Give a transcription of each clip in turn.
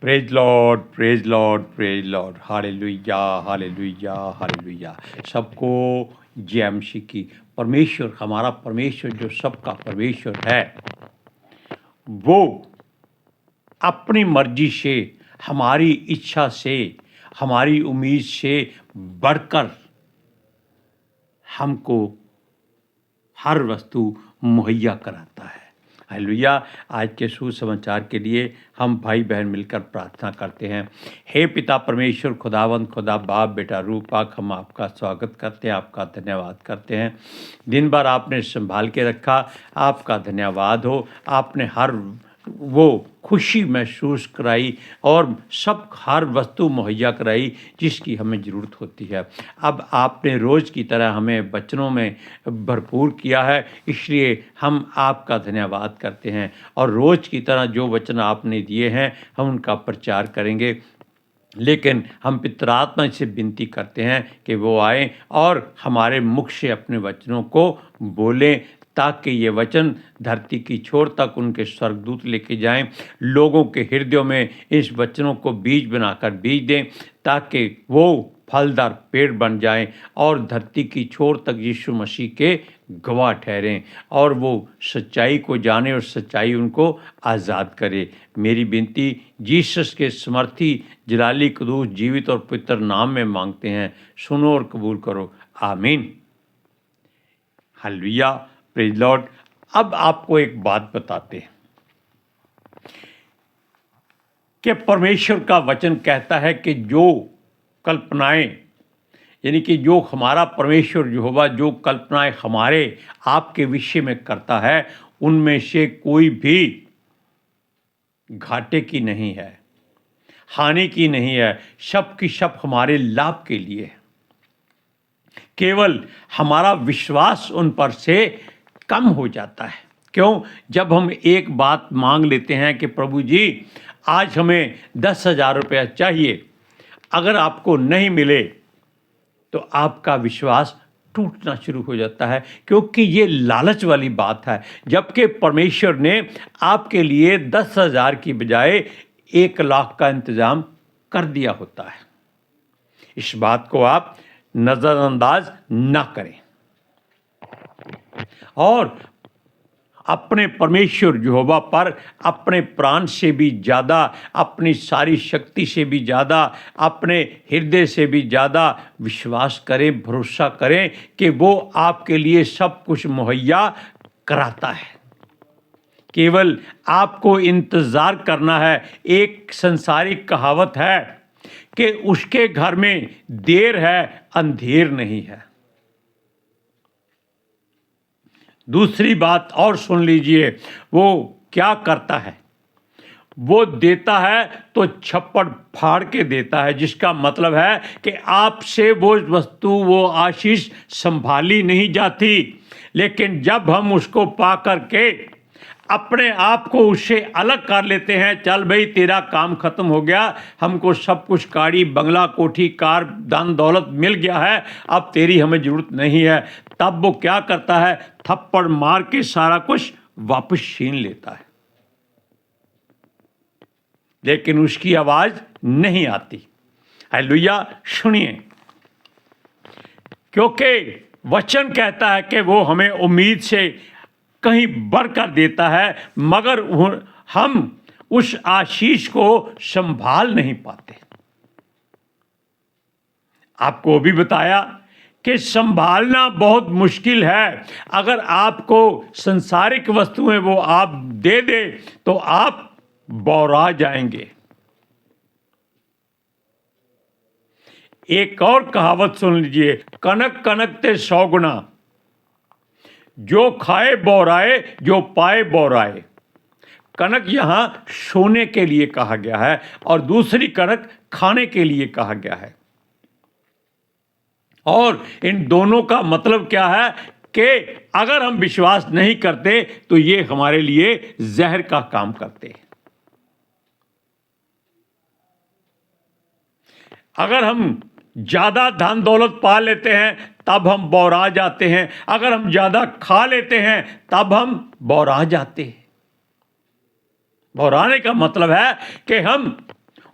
Praise Lord, praise Lord, praise Lord. Hallelujah, hallelujah, hallelujah. सबको जय मसीह की। परमेश्वर, हमारा परमेश्वर जो सबका परमेश्वर है, वो अपनी मर्जी से, हमारी इच्छा से, हमारी उम्मीद से बढ़कर हमको हर वस्तु मुहैया कराता है। हालेलुया। आज के सुसमाचार के लिए हम भाई बहन मिलकर प्रार्थना करते हैं। हे पिता परमेश्वर, खुदावंद, खुदा बाप, बेटा रूपाक, हम आपका स्वागत करते हैं, आपका धन्यवाद करते हैं। दिन भर आपने संभाल के रखा, आपका धन्यवाद हो। आपने हर वो खुशी महसूस कराई और सब हर वस्तु मुहैया कराई जिसकी हमें ज़रूरत होती है। अब आपने रोज़ की तरह हमें वचनों में भरपूर किया है, इसलिए हम आपका धन्यवाद करते हैं। और रोज़ की तरह जो वचन आपने दिए हैं हम उनका प्रचार करेंगे। लेकिन हम पितर आत्मा से विनती करते हैं कि वो आए और हमारे मुख से अपने वचनों को बोलें, ताकि ये वचन धरती की छोर तक उनके स्वर्गदूत लेके जाएं, लोगों के हृदयों में इस वचनों को बीज बनाकर बीज दें, ताकि वो फलदार पेड़ बन जाएं और धरती की छोर तक यीशु मसीह के गवाह ठहरें और वो सच्चाई को जाने और सच्चाई उनको आज़ाद करे। मेरी विनती जीसस के समर्थी जलाली कदूस जीवित और पवित्र नाम में मांगते हैं, सुनो और कबूल करो। आमीन। Hallelujah, praise Lord. अब आपको एक बात बताते हैं कि परमेश्वर का वचन कहता है कि जो कल्पनाएं, यानी कि जो हमारा परमेश्वर यहोवा जो कल्पनाएं हमारे आपके विषय में करता है, उनमें से कोई भी घाटे की नहीं है, हानि की नहीं है, सब की सब हमारे लाभ के लिए है। केवल हमारा विश्वास उन पर से कम हो जाता है। क्यों? जब हम एक बात मांग लेते हैं कि प्रभु जी आज हमें 10,000 रुपया चाहिए, अगर आपको नहीं मिले तो आपका विश्वास टूटना शुरू हो जाता है, क्योंकि ये लालच वाली बात है। जबकि परमेश्वर ने आपके लिए 10,000 की बजाय 1,00,000 का इंतज़ाम कर दिया होता है। इस बात को आप नज़रअंदाज ना करें और अपने परमेश्वर यहोवा पर अपने प्राण से भी ज़्यादा, अपनी सारी शक्ति से भी ज़्यादा, अपने हृदय से भी ज़्यादा विश्वास करें, भरोसा करें कि वो आपके लिए सब कुछ मुहैया कराता है। केवल आपको इंतज़ार करना है। एक संसारिक कहावत है कि उसके घर में देर है, अंधेर नहीं है। दूसरी बात और सुन लीजिए, वो क्या करता है? वो देता है तो छप्पड़ फाड़ के देता है, जिसका मतलब है कि आपसे वो वस्तु, वो आशीष संभाली नहीं जाती। लेकिन जब हम उसको पा करके अपने आप को उससे अलग कर लेते हैं, चल भाई तेरा काम खत्म हो गया, हमको सब कुछ, गाड़ी बंगला कोठी कार धन दौलत मिल गया है, अब तेरी हमें ज़रूरत नहीं है, तब वो क्या करता है? थप्पड़ मार के सारा कुछ वापस छीन लेता है। लेकिन उसकी आवाज़ नहीं आती। हालेलुया। सुनिए, क्योंकि वचन कहता है कि वो हमें उम्मीद से कहीं बढ़कर देता है, मगर हम उस आशीष को संभाल नहीं पाते। आपको भी बताया कि संभालना बहुत मुश्किल है। अगर आपको संसारिक वस्तुएं वो आप दे दे तो आप बौरा जाएंगे। एक और कहावत सुन लीजिए, कनक कनक ते 100 गुना, जो खाए बौराए, जो पाए बौराए। कनक यहाँ सोने के लिए कहा गया है और दूसरी कनक खाने के लिए कहा गया है। और इन दोनों का मतलब क्या है कि अगर हम विश्वास नहीं करते तो ये हमारे लिए जहर का काम करते हैं। अगर हम ज़्यादा धन दौलत पा लेते हैं तब हम बौरा जाते हैं, अगर हम ज़्यादा खा लेते हैं तब हम बौरा जाते हैं। बौराने का मतलब है कि हम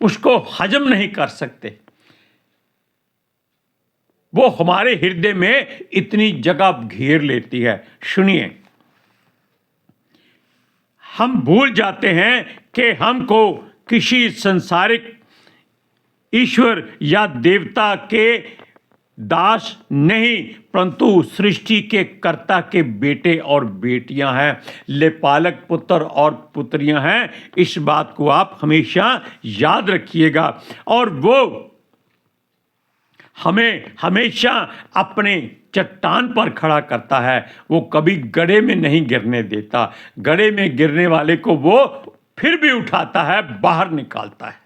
उसको हजम नहीं कर सकते। वो हमारे हृदय में इतनी जगह घेर लेती है। सुनिए, हम भूल जाते हैं कि हमको किसी संसारिक ईश्वर या देवता के दास नहीं, परंतु सृष्टि के कर्ता के बेटे और बेटियां हैं, लेपालक पुत्र और पुत्रियां हैं। इस बात को आप हमेशा याद रखिएगा। और वो हमें हमेशा अपने चट्टान पर खड़ा करता है। वो कभी गड्ढे में नहीं गिरने देता। गड्ढे में गिरने वाले को वो फिर भी उठाता है, बाहर निकालता है।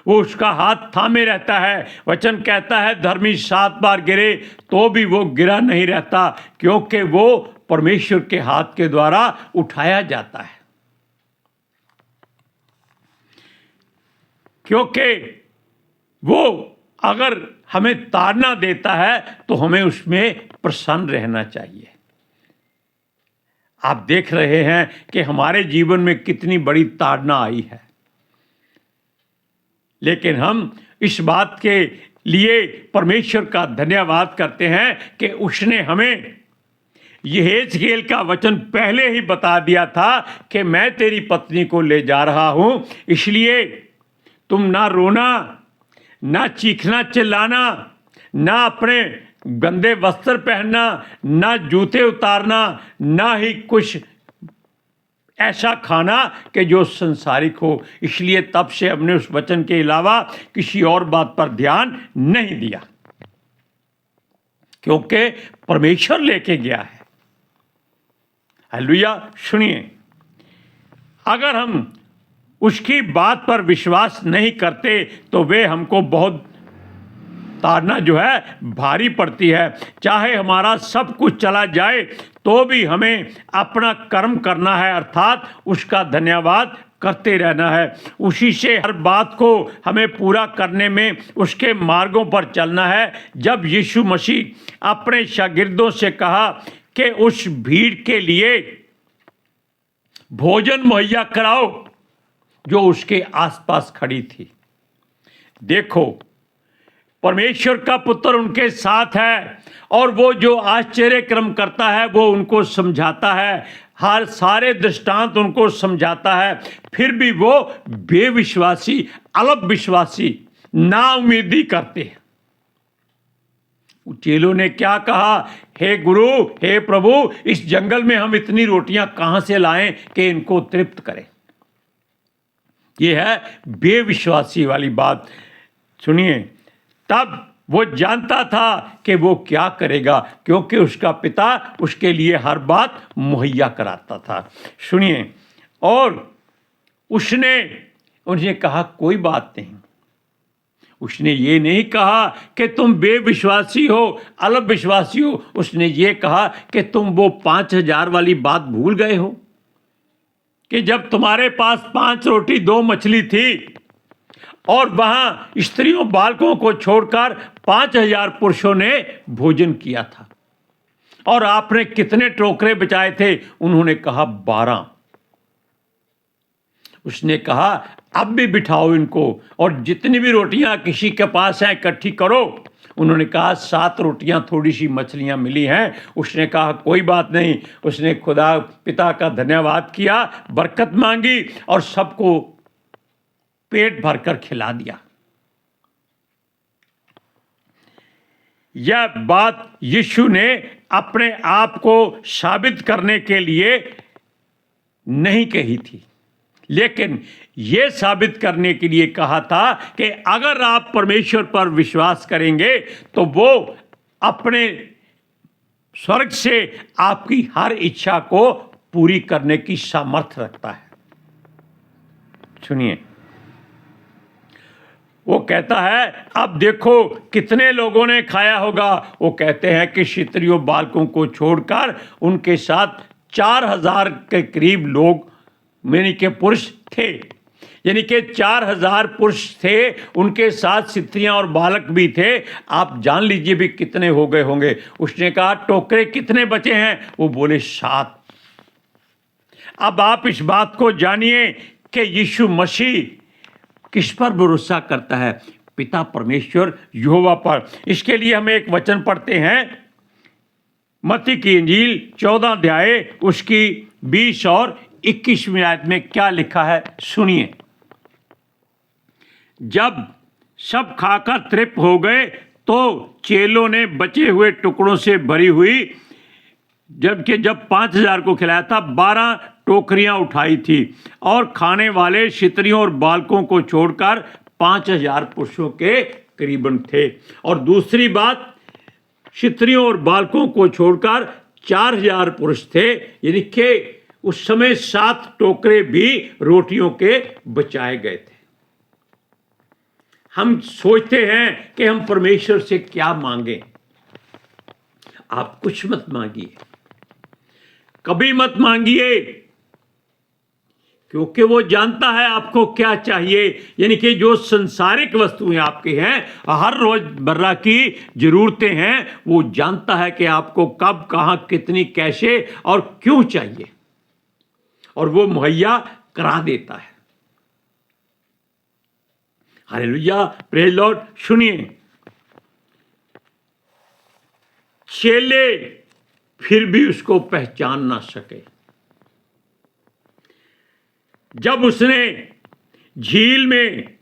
वो उसका हाथ थामे रहता है। वचन कहता है धर्मी 7 बार गिरे तो भी वो गिरा नहीं रहता, क्योंकि वो परमेश्वर के हाथ के द्वारा उठाया जाता है। क्योंकि वो अगर हमें ताड़ना देता है तो हमें उसमें प्रसन्न रहना चाहिए। आप देख रहे हैं कि हमारे जीवन में कितनी बड़ी ताड़ना आई है, लेकिन हम इस बात के लिए परमेश्वर का धन्यवाद करते हैं कि उसने हमें यहेजकेल का वचन पहले ही बता दिया था कि मैं तेरी पत्नी को ले जा रहा हूं, इसलिए तुम ना रोना, ना चीखना चिल्लाना, ना अपने गंदे वस्त्र पहनना, ना जूते उतारना, ना ही कुछ ऐसा खाना कि जो संसारिक हो। इसलिए तब से हमने उस वचन के अलावा किसी और बात पर ध्यान नहीं दिया, क्योंकि परमेश्वर लेके गया है। हालेलुया। सुनिए, अगर हम उसकी बात पर विश्वास नहीं करते तो वे हमको बहुत ताड़ना जो है भारी पड़ती है। चाहे हमारा सब कुछ चला जाए तो भी हमें अपना कर्म करना है, अर्थात उसका धन्यवाद करते रहना है। उसी से हर बात को हमें पूरा करने में उसके मार्गों पर चलना है। जब यीशु मसीह अपने शागिर्दों से कहा कि उस भीड़ के लिए भोजन मुहैया कराओ जो उसके आसपास खड़ी थी, देखो परमेश्वर का पुत्र उनके साथ है और वो जो आश्चर्य कर्म करता है वो उनको समझाता है, हर सारे दृष्टांत उनको समझाता है। फिर भी वो बेविश्वासी, अल्प विश्वासी, नाउम्मीदी करते हैं। चेलों ने क्या कहा, हे गुरु, हे प्रभु, इस जंगल में हम इतनी रोटियां कहां से लाएं कि इनको तृप्त करें। यह है बेविश्वासी वाली बात। सुनिए, तब वो जानता था कि वो क्या करेगा, क्योंकि उसका पिता उसके लिए हर बात मुहैया कराता था। सुनिए, और उसने उन्हें कहा कोई बात नहीं। उसने ये नहीं कहा कि तुम बेविश्वासी हो, अल्प विश्वासी हो। उसने ये कहा कि तुम वो 5,000 वाली बात भूल गए हो कि जब तुम्हारे पास 5 रोटी 2 मछली थी और वहां स्त्रियों बालकों को छोड़कर 5,000 पुरुषों ने भोजन किया था, और आपने कितने टोकरे बचाए थे? उन्होंने कहा 12। उसने कहा अब भी बिठाओ इनको, और जितनी भी रोटियां किसी के पास हैं इकट्ठी करो। उन्होंने कहा 7 रोटियां थोड़ी सी मछलियां मिली हैं। उसने कहा कोई बात नहीं। उसने खुदा पिता का धन्यवाद किया, बरकत मांगी और सबको पेट भरकर खिला दिया। यह बात यीशु ने अपने आप को साबित करने के लिए नहीं कही थी, लेकिन यह साबित करने के लिए कहा था कि अगर आप परमेश्वर पर विश्वास करेंगे तो वो अपने स्वर्ग से आपकी हर इच्छा को पूरी करने की सामर्थ्य रखता है। सुनिए, वो कहता है अब देखो कितने लोगों ने खाया होगा। वो कहते हैं कि स्त्रियों बालकों को छोड़कर उनके साथ 4,000 के करीब लोग यानी के पुरुष थे, यानी कि 4,000 पुरुष थे, उनके साथ स्त्रियां और बालक भी थे। आप जान लीजिए भी कितने हो गए होंगे। उसने कहा टोकरे कितने बचे हैं? वो बोले 7। अब आप इस बात को जानिए कि यीशु मसीह किस पर भरोसा करता है? पिता परमेश्वर यहोवा पर। इसके लिए हम एक वचन पढ़ते हैं, मत्ती की इंजील 14 अध्याय उसकी 20 और 21वीं आयत में क्या लिखा है, सुनिए। जब सब खाकर तृप्त हो गए तो चेलों ने बचे हुए टुकड़ों से भरी हुई, जबकि जब 5,000 को खिलाया था, 12 टोकरियां उठाई थी और खाने वाले स्त्रियों और बालकों को छोड़कर 5,000 पुरुषों के करीबन थे। और दूसरी बात, स्त्रियों और बालकों को छोड़कर 4,000 पुरुष थे, यानी कि उस समय 7 टोकरे भी रोटियों के बचाए गए थे। हम सोचते हैं कि हम परमेश्वर से क्या मांगे। आप कुछ मत मांगिए, कभी मत मांगिए, क्योंकि वो जानता है आपको क्या चाहिए। यानी कि जो संसारिक वस्तुएं आपकी हैं, हर रोजमर्रा की जरूरतें हैं, वो जानता है कि आपको कब, कहां, कितनी, कैसे और क्यों चाहिए, और वो मुहैया करा देता है। Hallelujah, praise Lord. सुनिए, चेले फिर भी उसको पहचान ना सके। जब उसने झील में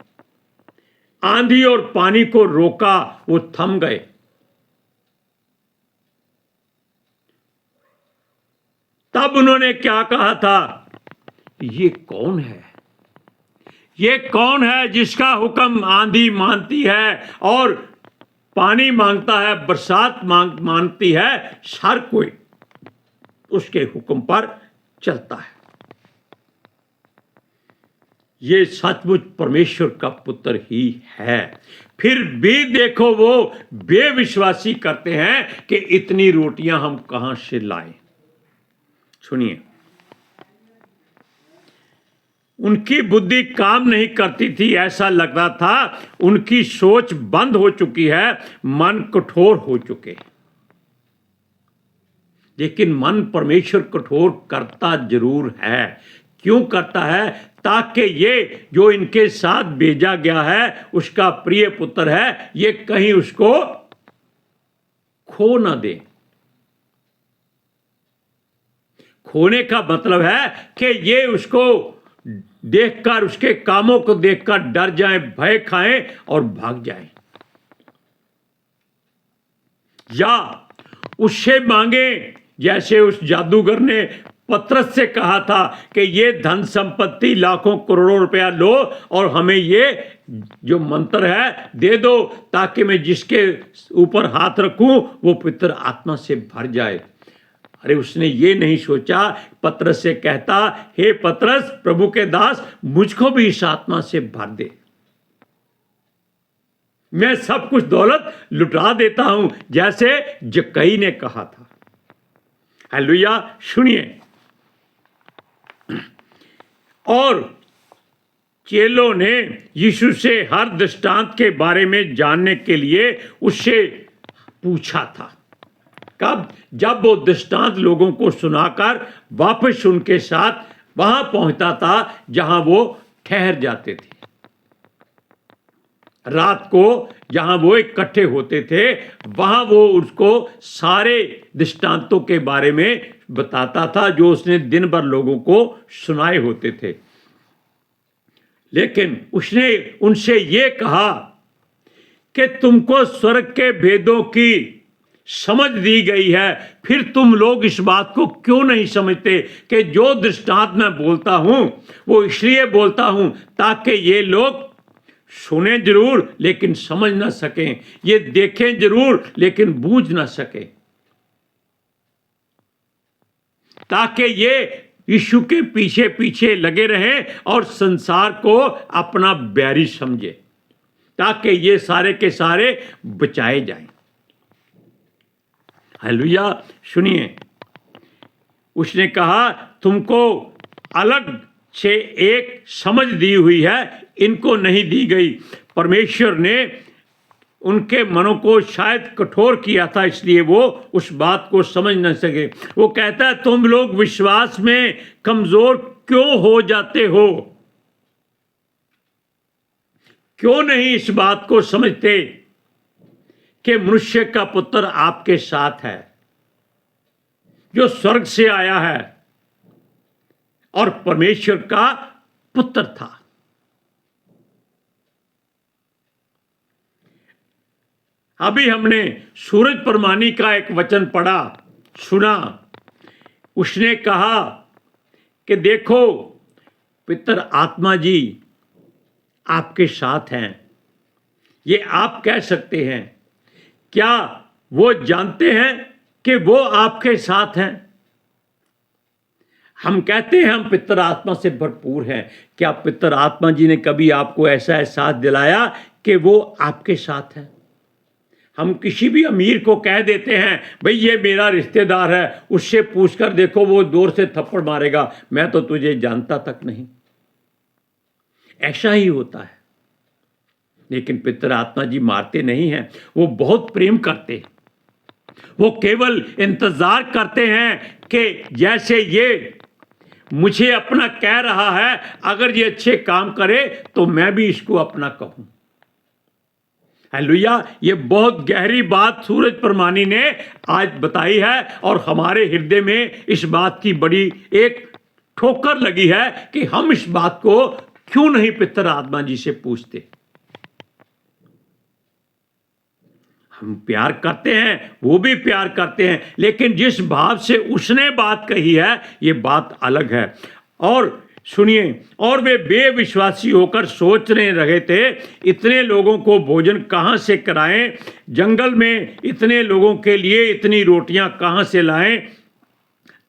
आंधी और पानी को रोका, वो थम गए। तब उन्होंने क्या कहा था? ये कौन है? ये कौन है जिसका हुक्म आंधी मानती है और पानी मांगता है, बरसात मानती है, हर कोई उसके हुक्म पर चलता है। ये सचमुच परमेश्वर का पुत्र ही है। फिर भी देखो वो बेविश्वासी करते हैं कि इतनी रोटियां हम कहां से लाएं। सुनिए, उनकी बुद्धि काम नहीं करती थी, ऐसा लगता था उनकी सोच बंद हो चुकी है, मन कठोर हो चुके। लेकिन मन परमेश्वर कठोर करता जरूर है। क्यों करता है? ताकि ये जो इनके साथ भेजा गया है, उसका प्रिय पुत्र है, ये कहीं उसको खो ना दे। खोने का मतलब है कि ये उसको देखकर, उसके कामों को देखकर डर जाएं, भय खाएं और भाग जाएं, या उससे मांगे जैसे उस जादूगर ने पतरस से कहा था कि ये धन संपत्ति लाखों करोड़ों रुपया लो और हमें ये जो मंत्र है दे दो, ताकि मैं जिसके ऊपर हाथ रखूं वो पवित्र आत्मा से भर जाए। अरे उसने ये नहीं सोचा, पतरस से कहता, हे पतरस, प्रभु के दास, मुझको भी इस आत्मा से भर दे, मैं सब कुछ दौलत लुटा देता हूं, जैसे जक्कई ने कहा था। हालेलुया। सुनिए, और चेलों ने यीशु से हर दृष्टांत के बारे में जानने के लिए उससे पूछा था। कब? जब वो दृष्टांत लोगों को सुनाकर वापस उनके साथ वहां पहुंचता था जहां वो ठहर जाते थे। रात को जहां वो इकट्ठे होते थे, वहां वो उसको सारे दृष्टांतों के बारे में बताता था जो उसने दिन भर लोगों को सुनाए होते थे। लेकिन उसने उनसे ये कहा कि तुमको स्वर्ग के भेदों की समझ दी गई है, फिर तुम लोग इस बात को क्यों नहीं समझते कि जो दृष्टांत मैं बोलता हूं वो इसलिए बोलता हूं ताकि ये लोग सुने जरूर लेकिन समझ ना सकें, ये देखें जरूर लेकिन बूझ ना सकें, ताकि ये यीशु के पीछे पीछे लगे रहें और संसार को अपना बैरी समझे, ताकि ये सारे के सारे बचाए जाएं। हालेलुया। सुनिए, उसने कहा तुमको अलग से एक समझ दी हुई है, इनको नहीं दी गई। परमेश्वर ने उनके मनों को शायद कठोर किया था, इसलिए वो उस बात को समझ न सके। वो कहता है तुम लोग विश्वास में कमजोर क्यों हो जाते हो? क्यों नहीं इस बात को समझते कि मनुष्य का पुत्र आपके साथ है, जो स्वर्ग से आया है और परमेश्वर का पुत्र था। अभी हमने सूरज परमानी का एक वचन पढ़ा, सुना। उसने कहा कि देखो पितर आत्मा जी आपके साथ हैं। ये आप कह सकते हैं, क्या वो जानते हैं कि वो आपके साथ हैं? हम कहते हैं हम पितर आत्मा से भरपूर हैं। क्या पितर आत्मा जी ने कभी आपको ऐसा एहसास दिलाया कि वो आपके साथ है? हम किसी भी अमीर को कह देते हैं भाई ये मेरा रिश्तेदार है, उससे पूछकर देखो वो जोर से थप्पड़ मारेगा, मैं तो तुझे जानता तक नहीं। ऐसा ही होता है। लेकिन पितर आत्मा जी मारते नहीं हैं, वो बहुत प्रेम करते हैं। वो केवल इंतजार करते हैं कि जैसे ये मुझे अपना कह रहा है, अगर ये अच्छे काम करे तो मैं भी इसको अपना कहूं। हालेलुया। ये बहुत गहरी बात सूरज परमानी ने आज बताई है और हमारे हृदय में इस बात की बड़ी एक ठोकर लगी है कि हम इस बात को क्यों नहीं पितर आत्मा जी से पूछते। हम प्यार करते हैं, वो भी प्यार करते हैं, लेकिन जिस भाव से उसने बात कही है ये बात अलग है। और सुनिए, और वे बेविश्वासी होकर सोचने रहे थे इतने लोगों को भोजन कहां से कराएं, जंगल में इतने लोगों के लिए इतनी रोटियां कहां से लाएं।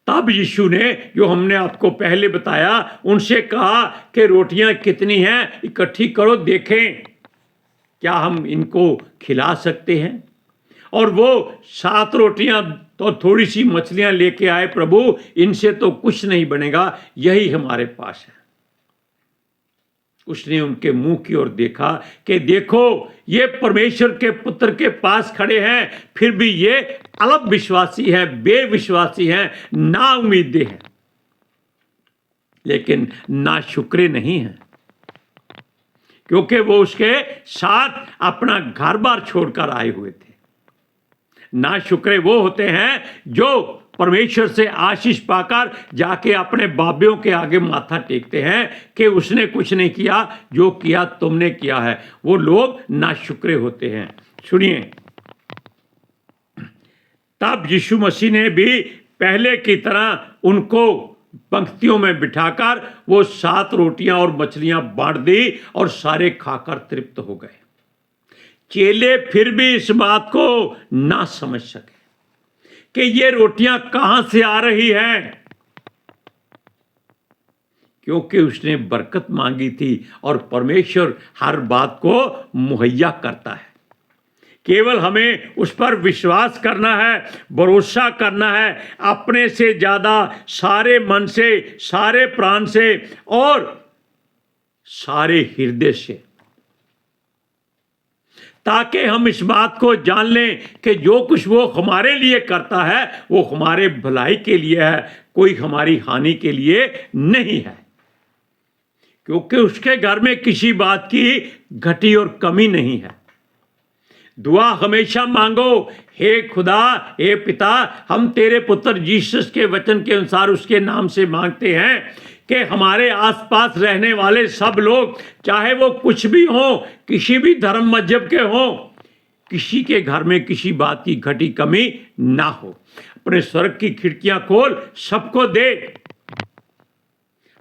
तब यीशु ने, जो हमने आपको पहले बताया, उनसे कहा कि रोटियां कितनी हैं, इकट्ठी करो, देखें क्या हम इनको खिला सकते हैं। और वो 7 रोटियां तो थोड़ी सी मछलियां लेके आए, प्रभु इनसे तो कुछ नहीं बनेगा, यही हमारे पास है। उसने उनके मुंह की ओर देखा कि देखो ये परमेश्वर के पुत्र के पास खड़े हैं, फिर भी ये अल्प विश्वासी हैं, बेविश्वासी हैं, ना उम्मीदें हैं, लेकिन ना शुक्रे नहीं हैं, क्योंकि वो उसके साथ अपना घर बार छोड़कर आए हुए थे। ना शुक्रे वो होते हैं जो परमेश्वर से आशीष पाकर जाके अपने बाबियों के आगे माथा टेकते हैं कि उसने कुछ नहीं किया, जो किया तुमने किया है। वो लोग ना शुक्रे होते हैं। सुनिए, तब यीशु मसीह ने भी पहले की तरह उनको पंक्तियों में बिठाकर वो 7 रोटियां और मछलियां बांट दी और सारे खाकर तृप्त हो गए। चेले फिर भी इस बात को ना समझ सके कि ये रोटियां कहां से आ रही हैं, क्योंकि उसने बरकत मांगी थी और परमेश्वर हर बात को मुहैया करता है। केवल हमें उस पर विश्वास करना है, भरोसा करना है, अपने से ज्यादा सारे मन से, सारे प्राण से और सारे हृदय से, ताकि हम इस बात को जान लें कि जो कुछ वो हमारे लिए करता है वो हमारे भलाई के लिए है, कोई हमारी हानि के लिए नहीं है, क्योंकि उसके घर में किसी बात की घटी और कमी नहीं है। दुआ हमेशा मांगो, हे खुदा, हे पिता, हम तेरे पुत्र जीसस के वचन के अनुसार उसके नाम से मांगते हैं कि हमारे आसपास रहने वाले सब लोग, चाहे वो कुछ भी हो, किसी भी धर्म मजहब के हो, किसी के घर में किसी बात की घटी कमी ना हो। अपने स्वर्ग की खिड़कियां खोल, सबको दे।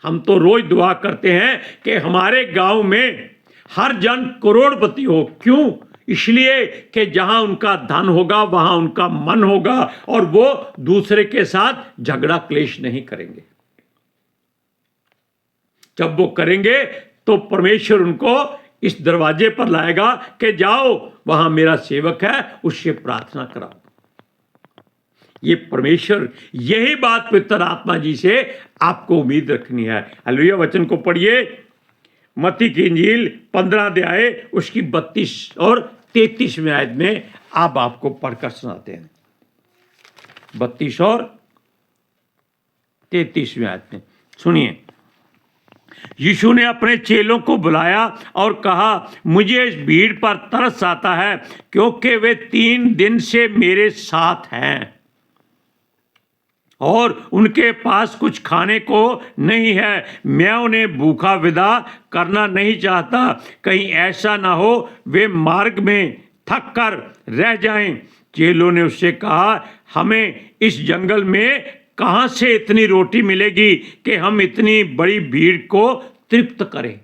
हम तो रोज दुआ करते हैं कि हमारे गांव में हर जन करोड़पति हो। क्यों? इसलिए कि जहां उनका धन होगा वहां उनका मन होगा और वो दूसरे के साथ झगड़ा क्लेश नहीं करेंगे। जब वो करेंगे तो परमेश्वर उनको इस दरवाजे पर लाएगा कि जाओ, वहां मेरा सेवक है, उससे प्रार्थना कराओ। ये परमेश्वर, यही बात पवित्र आत्मा जी से आपको उम्मीद रखनी है। हालेलुया। वचन को पढ़िए, मत्ती की इंजील 15 अध्याय उसकी 32 और 33वें आयत में आप आपको पढ़कर सुनाते हैं। 32 और 33वें आयत में सुनिए, यीशु ने अपने चेलों को बुलाया और कहा, मुझे इस भीड़ पर तरस आता है, क्योंकि वे 3 दिन से मेरे साथ हैं और उनके पास कुछ खाने को नहीं है। मैं उन्हें भूखा विदा करना नहीं चाहता, कहीं ऐसा ना हो वे मार्ग में थक कर रह जाएं। चेलों ने उससे कहा, हमें इस जंगल में कहाँ से इतनी रोटी मिलेगी कि हम इतनी बड़ी भीड़ को तृप्त करें।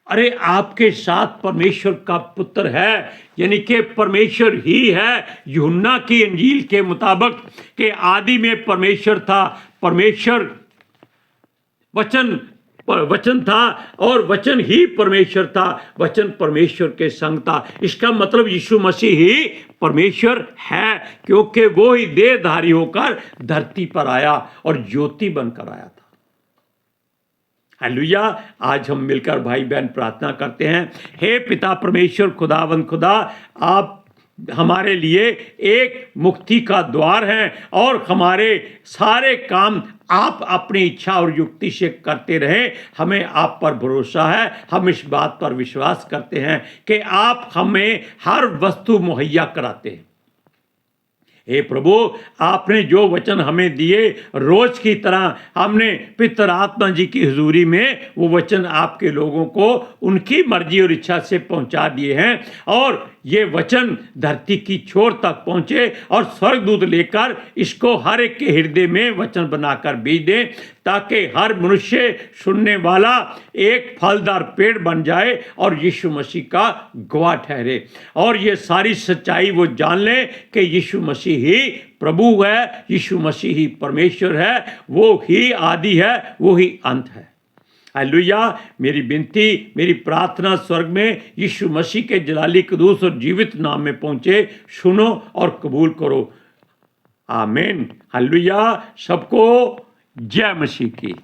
अरे आपके साथ परमेश्वर का पुत्र है, यानी कि परमेश्वर ही है। यूहन्ना की इंजील के मुताबिक कि आदि में परमेश्वर था, परमेश्वर वचन था और वचन ही परमेश्वर था, वचन परमेश्वर के संग था। इसका मतलब यीशु मसीह ही परमेश्वर है, क्योंकि वो ही देहधारी होकर धरती पर आया और ज्योति बनकर आया था। हालेलुया। आज हम मिलकर भाई बहन प्रार्थना करते हैं। हे पिता परमेश्वर खुदावंद खुदा, आप हमारे लिए एक मुक्ति का द्वार हैं और हमारे सारे काम आप अपनी इच्छा और युक्ति से करते रहे। हमें आप पर भरोसा है, हम इस बात पर विश्वास करते हैं कि आप हमें हर वस्तु मुहैया कराते हैं। हे प्रभु, आपने जो वचन हमें दिए, रोज की तरह हमने पितर आत्मा जी की हुजूरी में वो वचन आपके लोगों को उनकी मर्जी और इच्छा से पहुंचा दिए हैं और ये वचन धरती की छोर तक पहुंचे और स्वर्गदूत लेकर इसको हर एक के हृदय में वचन बनाकर भेज दें, ताकि हर मनुष्य सुनने वाला एक फलदार पेड़ बन जाए और यीशु मसीह का गवाह ठहरे और ये सारी सच्चाई वो जान ले कि यीशु मसीह ही प्रभु है, यीशु मसीह ही परमेश्वर है, वो ही आदि है, वो ही अंत है। हालेलुया। मेरी विनती, मेरी प्रार्थना स्वर्ग में यीशु मसीह के जलाली कदूस और जीवित नाम में पहुंचे, सुनो और कबूल करो। आमीन। हालेलुया। सबको जय मसीह की।